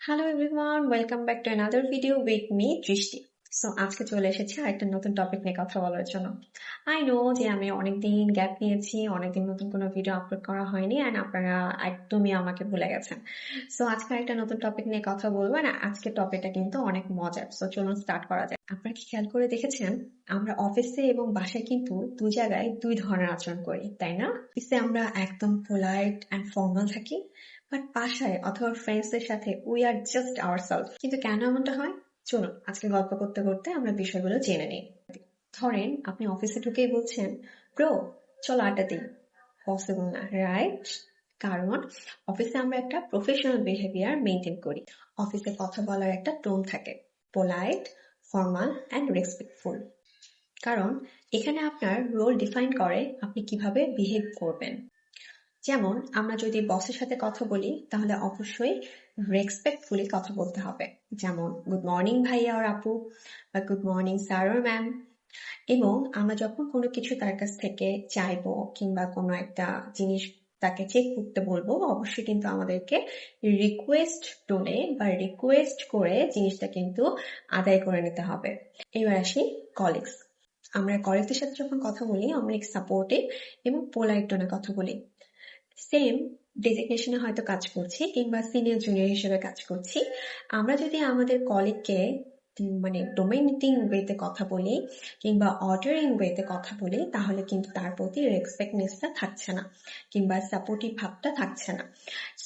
Hello everyone, welcome back to another video with me দৃষ্টি। So আজকে চলে এসেছি আরেকটা নতুন টপিক নিয়ে কথা বলার জন্য। আই নো যে আমি অনেকদিন গ্যাপ নিয়েছি, অনেকদিন নতুন কোনো ভিডিও আপলোড করা হয়নি অ্যান্ড আপনারা একদমই আমাকে ভুলে গেছেন। সো আজকে একটা নতুন টপিক নিয়ে কথা বলবো না। আজকের টপিকটা কিন্তু অনেক মজার। সো চলুন স্টার্ট করা যায়। আপনারা কি খেয়াল করে দেখেছেন, আমরা অফিসে এবং বাসায় কিন্তু দুই জায়গায় দুই ধরনের আচরণ করি, তাই না? অফিসে আমরা একদম পোলাইট অ্যান্ড ফর্মাল থাকি, বাট বাসায় অথবা ফ্রেন্ডসদের সাথে উই আর জাস্ট আওয়ারসেলফ। কিন্তু কেন এমনটা হয়, চলুন আজকে গল্প করতে করতে আমরা বিষয়গুলো জেনে নিই। ধরেন আপনি অফিসে ঢুকেই বলছেন, ব্রো চলো আড্ডা দিই। পসিবল না, রাইট? কারণ অফিসে আমরা একটা প্রফেশনাল বিহেভিয়ার মেনটেন করি। অফিসে কথা বলার একটা টোন থাকে, পোলাইট, ফর্মাল অ্যান্ড রেসপেক্টফুল। কারণ এখানে আপনার রোল ডিফাইন করে আপনি কিভাবে বিহেভ করবেন। যেমন আমরা যদি বসের সাথে কথা বলি তাহলে অবশ্যই রেসপেক্টফুলি কথা বলতে হবে, যেমন গুড মর্নিং ভাইয়া আর আপু, বা গুড মর্নিং স্যার আর ম্যাম। এবং আমরা যখন কোনো কিছু তার কাছ থেকে চাইবো কিংবা কোনো একটা জিনিস তাকে চেক করতে বলবো, অবশ্যই কিন্তু আমাদেরকে রিকোয়েস্ট টোনে বা রিকোয়েস্ট করে জিনিসটা কিন্তু আদায় করে নিতে হবে। এবার আসি কলিগস। আমরা কলিগদের সাথে যখন কথা বলি আমরা সাপোর্টিভ এবং পোলাইট টোনে কথা বলি। সেম ডেজিগনেশনে হয়তো কাজ করছি কিংবা সিনিয়র জুনিয়র হিসেবে কাজ করছি, আমরা যদি আমাদের কলিগকে মানে ডোমিনেটিং ওয়েতে কথা বলি কিংবা অর্ডারিং ওয়েতে কথা বলি, তাহলে কিন্তু তার প্রতি রেসপেক্টনেসটা থাকছে না কিংবা সাপোর্টিভ ভাবটা থাকছে না।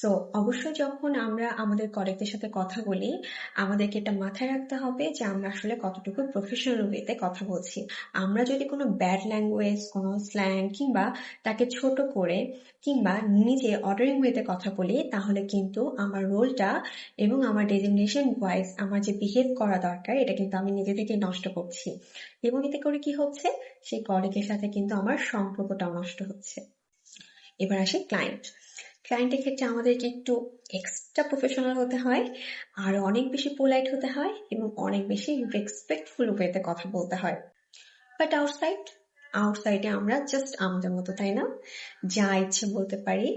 সো অবশ্যই যখন আমরা আমাদের কলিগদের সাথে কথা বলি, আমাদেরকে এটা মাথায় রাখতে হবে যে আমরা আসলে কতটুকু প্রফেশনাল ওয়েতে কথা বলছি। আমরা যদি কোনো ব্যাড ল্যাঙ্গুয়েজ, কোনো স্ল্যাং কিংবা তাকে ছোট করে কিংবা নিজে অর্ডারিং ওয়েতে কথা বলি, তাহলে কিন্তু আমার রোলটা এবং আমার ডেজিগনেশন ওয়াইজ আমার যে বিহেভ করা দরকার এটা কিন্তু আমি নিজে থেকে নষ্ট করছি। এবং এতে করে কি হচ্ছে, সেই কলিগের সাথে কিন্তু আমার সম্পর্কটাও নষ্ট হচ্ছে। এবার আসি ক্লায়েন্টের ক্ষেত্রে আমাদেরকে একটু এক্সট্রা প্রফেশনাল হতে হয়, আর অনেক বেশি পোলাইট হতে হয় এবং অনেক বেশি রেসপেক্টফুল ওয়েতে কথা বলতে হয়। বাট আউটসাইডে আমরা জাস্ট আমাদের মতো, তাই না? যা ইচ্ছে বলতে পারি,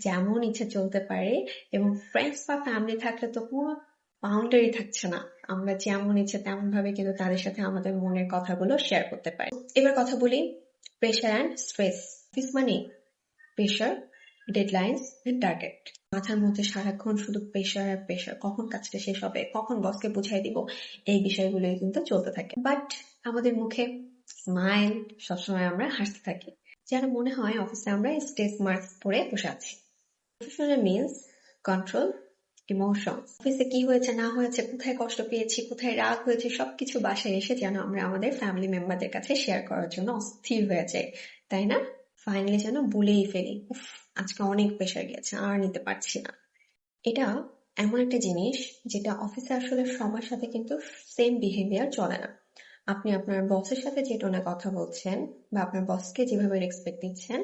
যেমন ইচ্ছে চলতে পারে, এবং ফ্রেন্ডস বা ফ্যামিলি থাকলে তো কোনো বাউন্ডারি থাকছে না। আমরা যেমন ইচ্ছে তেমন ভাবে কিন্তু তাদের সাথে আমাদের মনের কথাগুলো শেয়ার করতে পারি। এবার কথা বলি প্রেশার অ্যান্ড স্ট্রেস। অফিস মানে প্রেশার, ডেডলাইনস এন্ড টার্গেট। মাথার মধ্যে সারাক্ষণ শুধু প্রেশার আর প্রেশার, কখন কাজটা শেষ হবে, কখন বসকে বুঝাই দিব, এই বিষয়গুলোই কিন্তু চলতে থাকে। বাট আমাদের মুখে স্মাইল, সবসময় আমরা হাসতে থাকি, যেন মনে হয় অফিসে আমরা স্টেজ মার্কস পরে বসে আছি। Professional means control emotion. অফিসে কি হয়েছে না হয়েছে, কোথায় কষ্ট পেয়েছি, কোথায় রাগ হয়েছে, সবকিছু বাসায় এসে যেন আমরা আমাদের ফ্যামিলি মেম্বারদের কাছে শেয়ার করার জন্য অস্থির হয়ে যাই, তাই না? ফাইনালি যেন বলেই ফেলি, উফ আজকে অনেক প্রেশার গেছে, আর নিতে পারছি না। এটা এমন একটা জিনিস যেটা অফিসে আসলে সবার সাথে কিন্তু সেম বিহেভিয়ার চলে না। আপনি আপনার বসের সাথে যে টোনে কথা বলছেন বা আপনার বসকে যেভাবে রেসপেক্ট দিচ্ছেন,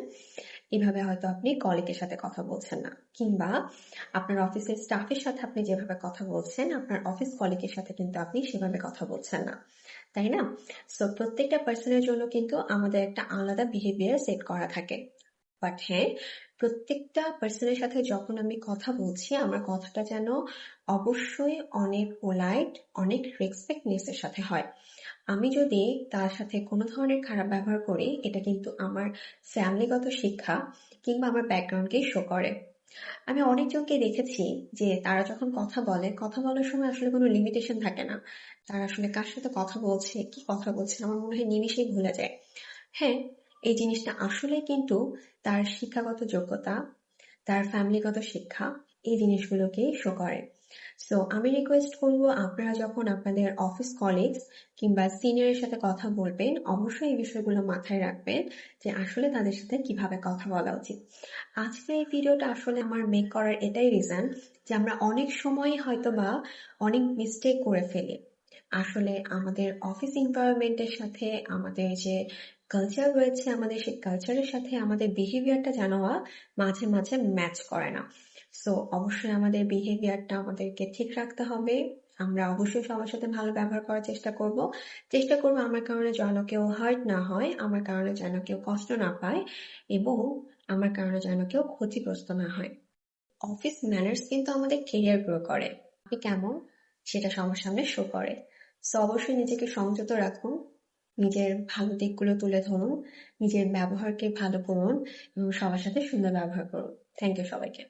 এভাবে হয়তো আপনি কলিগের সাথে কথা বলছেন না, কিংবা আপনার অফিসের স্টাফের সাথে আপনি যেভাবে কথা বলছেন আপনার অফিস কলিগের সাথে কিন্তু আপনি সেভাবে কথা বলছেন না, তাই না? সো প্রত্যেকটা পার্সনের জন্য কিন্তু আমাদের একটা আলাদা বিহেভিয়ার সেট করা থাকে। বাট হ্যাঁ, প্রত্যেকটা পার্সনের সাথে যখন আমি কথা বলছি আমার কথাটা যেন অবশ্যই অনেক পোলাইট, অনেক রেসপেক্টনেসের সাথে হয়। আমি যদি তার সাথে কোনো ধরনের খারাপ ব্যবহার করি, এটা কিন্তু আমার ফ্যামিলিগত শিক্ষা কিংবা আমার ব্যাকগ্রাউন্ডকেই শো করে। আমি অনেকজনকে দেখেছি যে তারা যখন কথা বলে, কথা বলার সময় আসলে কোনো লিমিটেশন থাকে না। তারা আসলে কার সাথে কথা বলছে, কি কথা বলছে, আমার মনে হয় নিমিষেই ভুলে যায়। হ্যাঁ, এই জিনিসটা আসলে কিন্তু তার শিক্ষাগত যোগ্যতা, তার ফ্যামিলিগত শিক্ষা, এই জিনিসগুলোকেই শো করে। সো আমি রিকোয়েস্ট করবো, আপনারা যখন আপনাদের অফিস কলিগস কিংবা সিনিয়রের সাথে কথা বলবেন, অবশ্যই এই বিষয়গুলো মাথায় রাখবেন যে আসলে তাদের সাথে কিভাবে কথা বলা উচিত। আজকে এই ভিডিওটা আসলে আমার মেক করার এটাই রিজন যে আমরা অনেক সময় হয়তো বা অনেক মিস্টেক করে ফেলি। আসলে আমাদের অফিস এনভায়রনমেন্টের সাথে আমাদের যে কালচার রয়েছে, আমাদের সেই কালচারের সাথে আমাদের বিহেভিয়ারটা যেন মাঝে মাঝে ম্যাচ করে না। সো অবশ্যই আমাদের বিহেভিয়ারটা আমাদেরকে ঠিক রাখতে হবে। আমরা অবশ্যই সবার সাথে ভালো ব্যবহার করার চেষ্টা করব আমার কারণে যেন কেউ হার্ট না হয়, আমার কারণে যেন কেউ কষ্ট না পায়, এবং আমার কারণে যেন কেউ ক্ষতিগ্রস্ত না হয়। অফিস ম্যানার্স কিন্তু আমাদের কেরিয়ার গ্রো করে। আপনি কেমন সেটা সবার সামনে শো করে। সো অবশ্যই নিজেকে সংযত রাখুন, নিজের ভালো দিকগুলো তুলে ধরুন, নিজের ব্যবহারকে ভালো করুন এবং সবার সাথে সুন্দর ব্যবহার করুন। থ্যাংক ইউ সবাইকে।